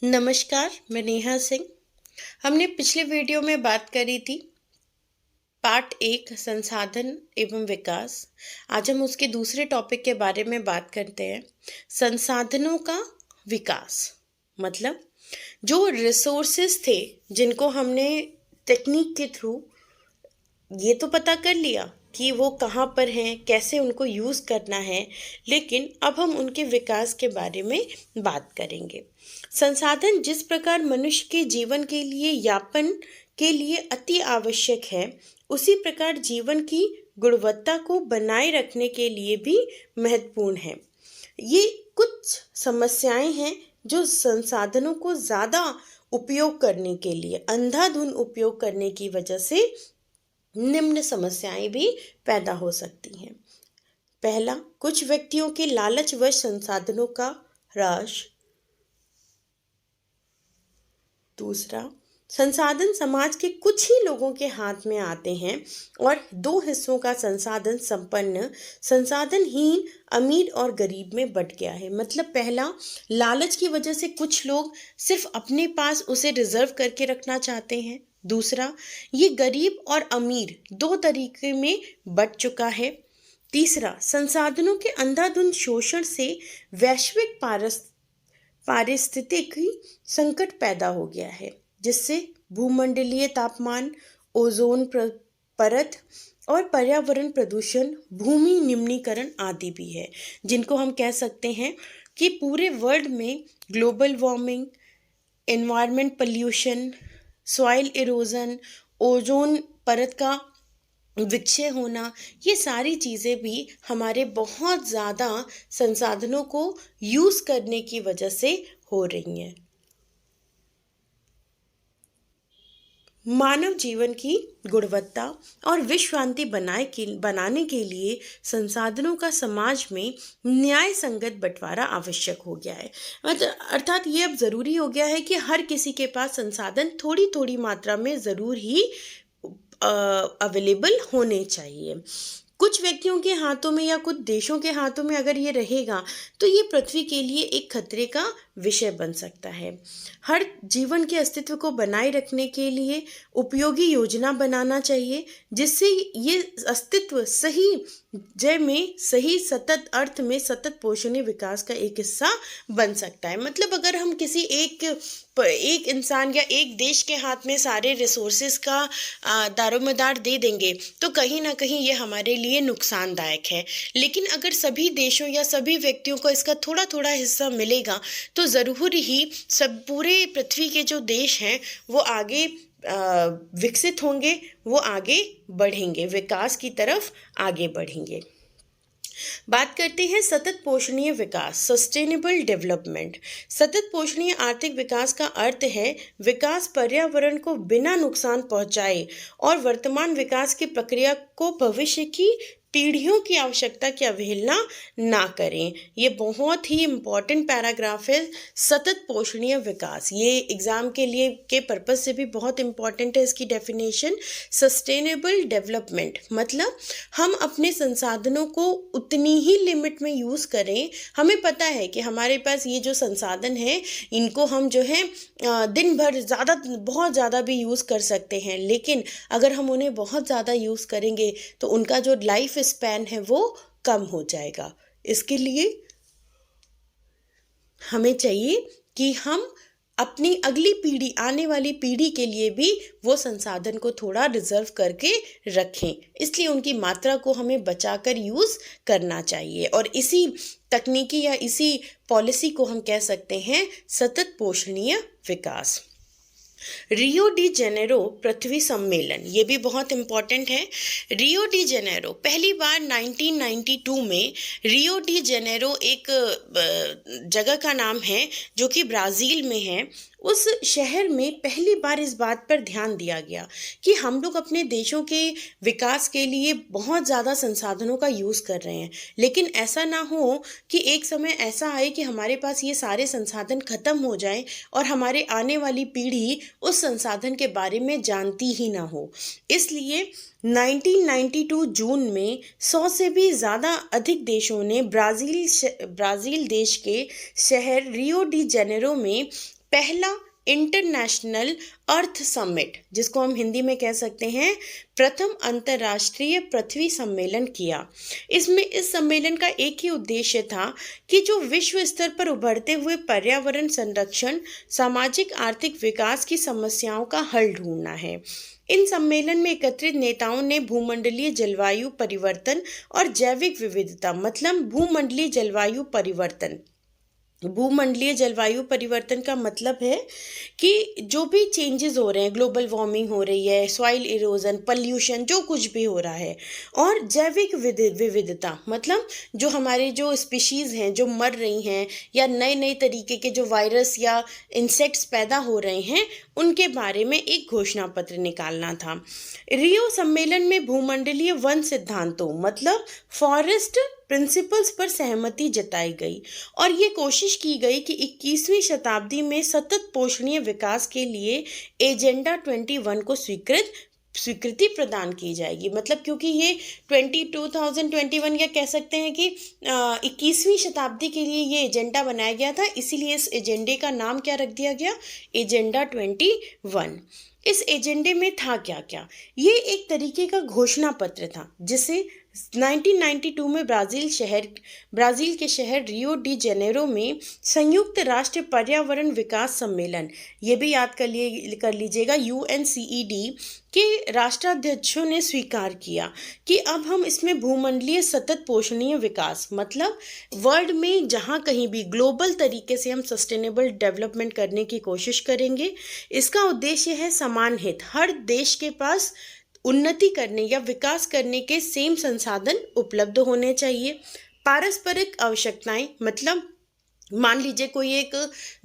नमस्कार, मैं नेहा सिंह। हमने पिछले वीडियो में बात करी थी पार्ट 1 संसाधन एवं विकास। आज हम उसके दूसरे टॉपिक के बारे में बात करते हैं, संसाधनों का विकास। मतलब जो रिसोर्सेस थे जिनको हमने टेक्निक के थ्रू ये तो पता कर लिया कि वो कहाँ पर हैं, कैसे उनको यूज़ करना है, लेकिन अब हम उनके विकास के बारे में बात करेंगे। संसाधन जिस प्रकार मनुष्य के जीवन के लिए यापन के लिए अति आवश्यक है, उसी प्रकार जीवन की गुणवत्ता को बनाए रखने के लिए भी महत्वपूर्ण है। ये कुछ समस्याएं हैं जो संसाधनों को ज़्यादा उपयोग करने के लिए, अंधाधुंध उपयोग करने की वजह से निम्न समस्याएं भी पैदा हो सकती हैं। पहला, कुछ व्यक्तियों के लालचवश संसाधनों का ह्रास। दूसरा, संसाधन समाज के कुछ ही लोगों के हाथ में आते हैं और दो हिस्सों का संसाधन संपन्न, संसाधनहीन, अमीर और गरीब में बंट गया है। मतलब पहला, लालच की वजह से कुछ लोग सिर्फ अपने पास उसे रिजर्व करके रखना चाहते हैं। दूसरा, ये गरीब और अमीर दो तरीके में बंट चुका है। तीसरा, संसाधनों के अंधाधुंध शोषण से वैश्विक पारिस्थितिकी संकट पैदा हो गया है, जिससे भूमंडलीय तापमान, ओजोन परत और पर्यावरण प्रदूषण, भूमि निम्नीकरण आदि भी है, जिनको हम कह सकते हैं कि पूरे वर्ल्ड में global warming, environment pollution, soil erosion, ozone परत का विक्षय होना, ये सारी चीज़ें भी हमारे बहुत ज़्यादा संसाधनों को यूज़ करने की वजह से हो रही हैं। मानव जीवन की गुणवत्ता और विश्व शांति बनाने के लिए संसाधनों का समाज में न्याय संगत बंटवारा आवश्यक हो गया है। अर्थात ये अब ज़रूरी हो गया है कि हर किसी के पास संसाधन थोड़ी थोड़ी मात्रा में ज़रूर ही अवेलेबल होने चाहिए। कुछ व्यक्तियों के हाथों में या कुछ देशों के हाथों में अगर ये रहेगा तो ये पृथ्वी के लिए एक खतरे का विषय बन सकता है। हर जीवन के अस्तित्व को बनाए रखने के लिए उपयोगी योजना बनाना चाहिए, जिससे ये अस्तित्व सही जय में, सही सतत अर्थ में सतत पोषणीय विकास का एक हिस्सा बन सकता है। मतलब अगर हम किसी एक इंसान या एक देश के हाथ में सारे रिसोर्सेज का दारोमदार दे देंगे तो कहीं ना कहीं ये हमारे लिए नुकसानदायक है। लेकिन अगर सभी देशों या सभी व्यक्तियों को इसका थोड़ा थोड़ा हिस्सा मिलेगा तो ज़रूर ही सब पूरे पृथ्वी के जो देश हैं वो आगे विकसित होंगे, वो आगे बढ़ेंगे, विकास की तरफ आगे बढ़ेंगे। बात करते हैं सतत पोषणीय विकास, सस्टेनेबल डेवलपमेंट। सतत पोषणीय आर्थिक विकास का अर्थ है विकास पर्यावरण को बिना नुकसान पहुंचाए और वर्तमान विकास की प्रक्रिया को भविष्य की पीढ़ियों की आवश्यकता की अवहेलना ना करें। ये बहुत ही इम्पॉर्टेंट पैराग्राफ है, सतत पोषणीय विकास। ये एग्ज़ाम के लिए के पर्पस से भी बहुत इम्पॉर्टेंट है इसकी डेफिनेशन। सस्टेनेबल डेवलपमेंट मतलब हम अपने संसाधनों को उतनी ही लिमिट में यूज़ करें। हमें पता है कि हमारे पास ये जो संसाधन है इनको हम जो है दिन भर बहुत ज़्यादा भी यूज़ कर सकते हैं, लेकिन अगर हम उन्हें बहुत ज़्यादा यूज़ करेंगे तो उनका जो लाइफ स्पैन है वो कम हो जाएगा। इसके लिए हमें चाहिए कि हम अपनी अगली पीढ़ी, आने वाली पीढ़ी के लिए भी वो संसाधन को थोड़ा रिजर्व करके रखें। इसलिए उनकी मात्रा को हमें बचाकर यूज़ करना चाहिए और इसी तकनीकी या इसी पॉलिसी को हम कह सकते हैं सतत पोषणीय विकास। रियो डी जेनेरो पृथ्वी सम्मेलन, ये भी बहुत इम्पॉर्टेंट है। रियो डी जेनेरो पहली बार 1992 में, रियो डी जेनेरो एक जगह का नाम है जो कि ब्राज़ील में है। उस शहर में पहली बार इस बात पर ध्यान दिया गया कि हम लोग अपने देशों के विकास के लिए बहुत ज़्यादा संसाधनों का यूज़ कर रहे हैं, लेकिन ऐसा ना हो कि एक समय ऐसा आए कि हमारे पास ये सारे संसाधन ख़त्म हो जाएं और हमारे आने वाली पीढ़ी उस संसाधन के बारे में जानती ही ना हो। इसलिए 1992 जून में 100 से भी ज़्यादा अधिक देशों ने ब्राज़ील देश के शहर रियो डी जेनेरो में पहला इंटरनेशनल अर्थ समिट, जिसको हम हिंदी में कह सकते हैं प्रथम अंतर्राष्ट्रीय पृथ्वी सम्मेलन किया। इस सम्मेलन का एक ही उद्देश्य था कि जो विश्व स्तर पर उभरते हुए पर्यावरण संरक्षण, सामाजिक आर्थिक विकास की समस्याओं का हल ढूंढना है। इन सम्मेलन में एकत्रित नेताओं ने भूमंडलीय जलवायु परिवर्तन और जैविक विविधता, मतलब भूमंडलीय जलवायु परिवर्तन का मतलब है कि जो भी चेंजेस हो रहे हैं, ग्लोबल वार्मिंग हो रही है, सॉइल इरोजन, पॉल्यूशन, जो कुछ भी हो रहा है, और जैविक विविधता, मतलब जो हमारे जो स्पीशीज़ हैं जो मर रही हैं, या नए नए तरीके के जो वायरस या इंसेक्ट्स पैदा हो रहे हैं, उनके बारे में एक घोषणा पत्र निकालना था। रियो सम्मेलन में भूमंडलीय वन सिद्धांतों, मतलब फॉरेस्ट प्रिंसिपल्स पर सहमति जताई गई और ये कोशिश की गई कि 21वीं शताब्दी में सतत पोषणीय विकास के लिए एजेंडा 21 को स्वीकृति प्रदान की जाएगी। मतलब क्योंकि ये 2021 या कह सकते हैं कि 21वीं शताब्दी के लिए ये एजेंडा बनाया गया था, इसीलिए इस एजेंडे का नाम क्या रख दिया गया, एजेंडा 21। इस एजेंडे में था क्या क्या, ये एक तरीके का घोषणा पत्र था जिसे 1992 में ब्राज़ील के शहर रियो डी जेनेरो में संयुक्त राष्ट्र पर्यावरण विकास सम्मेलन, ये भी याद कर लीजिएगा, UNCED के राष्ट्राध्यक्षों ने स्वीकार किया कि अब हम इसमें भूमंडलीय सतत पोषणीय विकास, मतलब वर्ल्ड में जहाँ कहीं भी ग्लोबल तरीके से हम सस्टेनेबल डेवलपमेंट करने की कोशिश करेंगे। इसका उद्देश्य है समान हित, हर देश के पास उन्नति करने या विकास करने के सेम संसाधन उपलब्ध होने चाहिए। पारस्परिक आवश्यकताएं, मतलब मान लीजिए कोई एक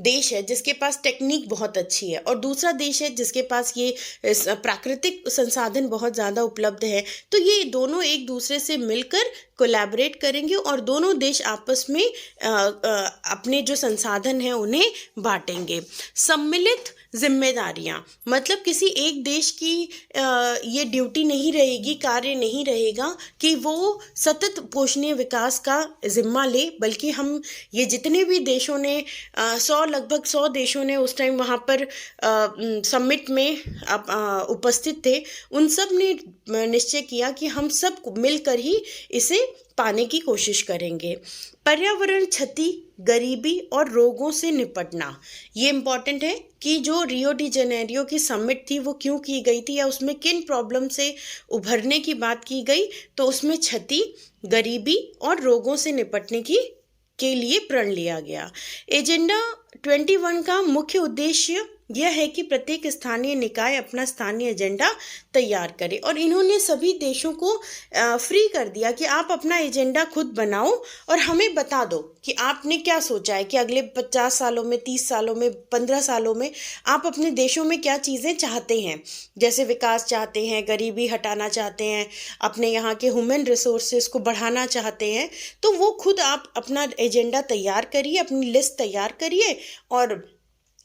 देश है जिसके पास टेक्निक बहुत अच्छी है और दूसरा देश है जिसके पास ये प्राकृतिक संसाधन बहुत ज़्यादा उपलब्ध है, तो ये दोनों एक दूसरे से मिलकर कोलैबोरेट करेंगे और दोनों देश आपस में अपने जो संसाधन हैं उन्हें बांटेंगे। सम्मिलित जिम्मेदारियां, मतलब किसी एक देश की ये ड्यूटी नहीं रहेगी, कार्य नहीं रहेगा कि वो सतत पोषणीय विकास का जिम्मा ले, बल्कि हम ये जितने भी देशों ने लगभग 100 देशों ने उस टाइम वहाँ पर समिट में उपस्थित थे, उन सब ने निश्चय किया कि हम सब मिलकर ही इसे पाने की कोशिश करेंगे। पर्यावरण क्षति, गरीबी और रोगों से निपटना, ये इम्पॉर्टेंट है कि जो रियो डी जेनेरियो की समिट थी वो क्यों की गई थी या उसमें किन प्रॉब्लम से उभरने की बात की गई, तो उसमें क्षति, गरीबी और रोगों से निपटने के लिए प्रण लिया गया। एजेंडा 21 का मुख्य उद्देश्य यह है कि प्रत्येक स्थानीय निकाय अपना स्थानीय एजेंडा तैयार करे और इन्होंने सभी देशों को फ्री कर दिया कि आप अपना एजेंडा खुद बनाओ और हमें बता दो कि आपने क्या सोचा है कि अगले 50 सालों में, 30 सालों में, 15 सालों में आप अपने देशों में क्या चीज़ें चाहते हैं। जैसे विकास चाहते हैं, गरीबी हटाना चाहते हैं, अपने यहाँ के ह्यूमन रिसोर्सेज को बढ़ाना चाहते हैं, तो वो खुद आप अपना एजेंडा तैयार करिए, अपनी लिस्ट तैयार करिए और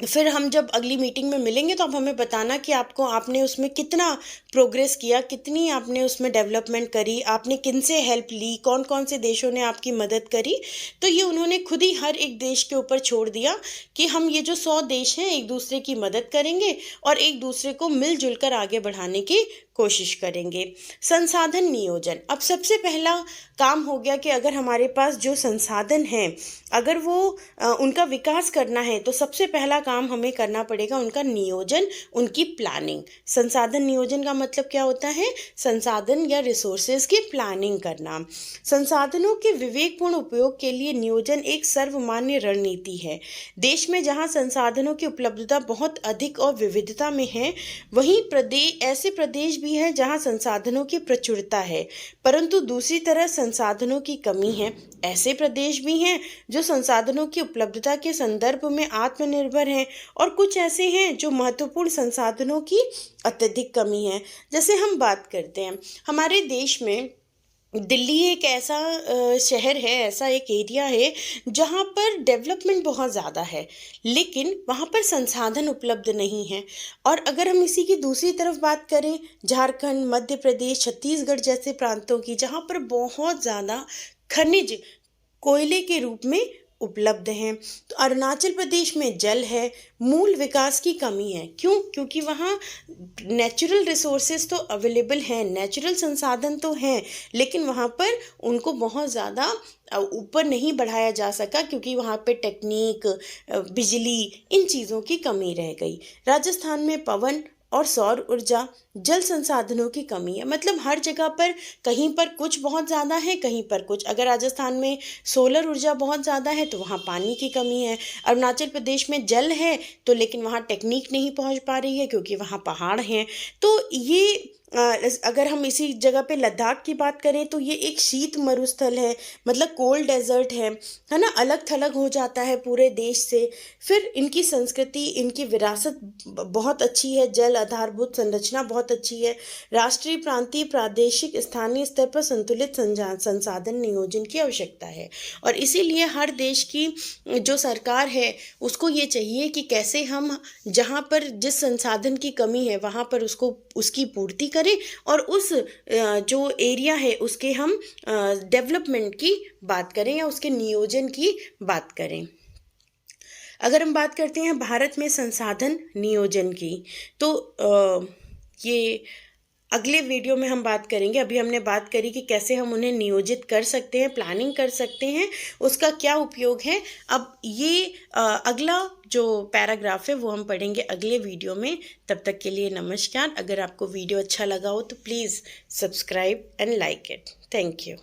फिर हम जब अगली मीटिंग में मिलेंगे तो आप हमें बताना कि आपने उसमें कितना प्रोग्रेस किया, कितनी आपने उसमें डेवलपमेंट करी, आपने किन से हेल्प ली, कौन कौन से देशों ने आपकी मदद करी। तो ये उन्होंने खुद ही हर एक देश के ऊपर छोड़ दिया कि हम ये जो 100 देश हैं एक दूसरे की मदद करेंगे और एक दूसरे को मिलजुल कर आगे बढ़ाने की कोशिश करेंगे। संसाधन नियोजन, अब सबसे पहला काम हो गया कि अगर हमारे पास जो संसाधन हैं, अगर वो उनका विकास करना है तो सबसे पहला काम हमें करना पड़ेगा उनका नियोजन, उनकी प्लानिंग। संसाधन नियोजन का मतलब क्या होता है, संसाधन या रिसोर्सेज की प्लानिंग करना। संसाधनों के विवेकपूर्ण उपयोग के लिए नियोजन एक सर्वमान्य रणनीति है। देश में जहाँ संसाधनों की उपलब्धता बहुत अधिक और विविधता में है, वहीं ऐसे प्रदेश भी हैं जहाँ संसाधनों की प्रचुरता है परंतु दूसरी तरह संसाधनों की कमी है। ऐसे प्रदेश भी हैं जो संसाधनों की उपलब्धता के संदर्भ में आत्मनिर्भर हैं और कुछ ऐसे हैं जो महत्वपूर्ण संसाधनों की अत्यधिक कमी है। जैसे हम बात करते हैं, हमारे देश में दिल्ली एक ऐसा शहर है, ऐसा एक एरिया है जहाँ पर डेवलपमेंट बहुत ज़्यादा है, लेकिन वहाँ पर संसाधन उपलब्ध नहीं है। और अगर हम इसी की दूसरी तरफ बात करें, झारखंड, मध्य प्रदेश, छत्तीसगढ़ जैसे प्रांतों की, जहाँ पर बहुत ज़्यादा खनिज कोयले के रूप में उपलब्ध हैं। तो अरुणाचल प्रदेश में जल है, मूल विकास की कमी है। क्यों? क्योंकि वहाँ नेचुरल रिसोर्सेज तो अवेलेबल हैं, नेचुरल संसाधन तो हैं, लेकिन वहाँ पर उनको बहुत ज़्यादा ऊपर नहीं बढ़ाया जा सका, क्योंकि वहाँ पे टेक्निक, बिजली, इन चीज़ों की कमी रह गई। राजस्थान में पवन और सौर ऊर्जा, जल संसाधनों की कमी है। मतलब हर जगह पर कहीं पर कुछ बहुत ज़्यादा है, कहीं पर कुछ। अगर राजस्थान में सोलर ऊर्जा बहुत ज़्यादा है तो वहाँ पानी की कमी है। अरुणाचल प्रदेश में जल है तो लेकिन वहाँ टेक्निक नहीं पहुँच पा रही है, क्योंकि वहाँ पहाड़ हैं। तो ये अगर हम इसी जगह पे लद्दाख की बात करें तो ये एक शीत मरुस्थल है, मतलब कोल्ड डेजर्ट है ना, अलग थलग हो जाता है पूरे देश से। फिर इनकी संस्कृति, इनकी विरासत बहुत अच्छी है, जल आधारभूत संरचना बहुत अच्छी है। राष्ट्रीय, प्रांतीय, प्रादेशिक, स्थानीय स्तर पर संतुलित संसाधन नियोजन की आवश्यकता है। और इसीलिए हर देश की जो सरकार है उसको ये चाहिए कि कैसे हम जहाँ पर जिस संसाधन की कमी है वहाँ पर उसकी पूर्ति करें, और उस जो एरिया है उसके हम डेवलपमेंट की बात करें या उसके नियोजन की बात करें। अगर हम बात करते हैं भारत में संसाधन नियोजन की, तो ये अगले वीडियो में हम बात करेंगे। अभी हमने बात करी कि कैसे हम उन्हें नियोजित कर सकते हैं, प्लानिंग कर सकते हैं, उसका क्या उपयोग है। अब ये अगला जो पैराग्राफ है वो हम पढ़ेंगे अगले वीडियो में। तब तक के लिए नमस्कार। अगर आपको वीडियो अच्छा लगा हो तो please subscribe and like it. Thank you.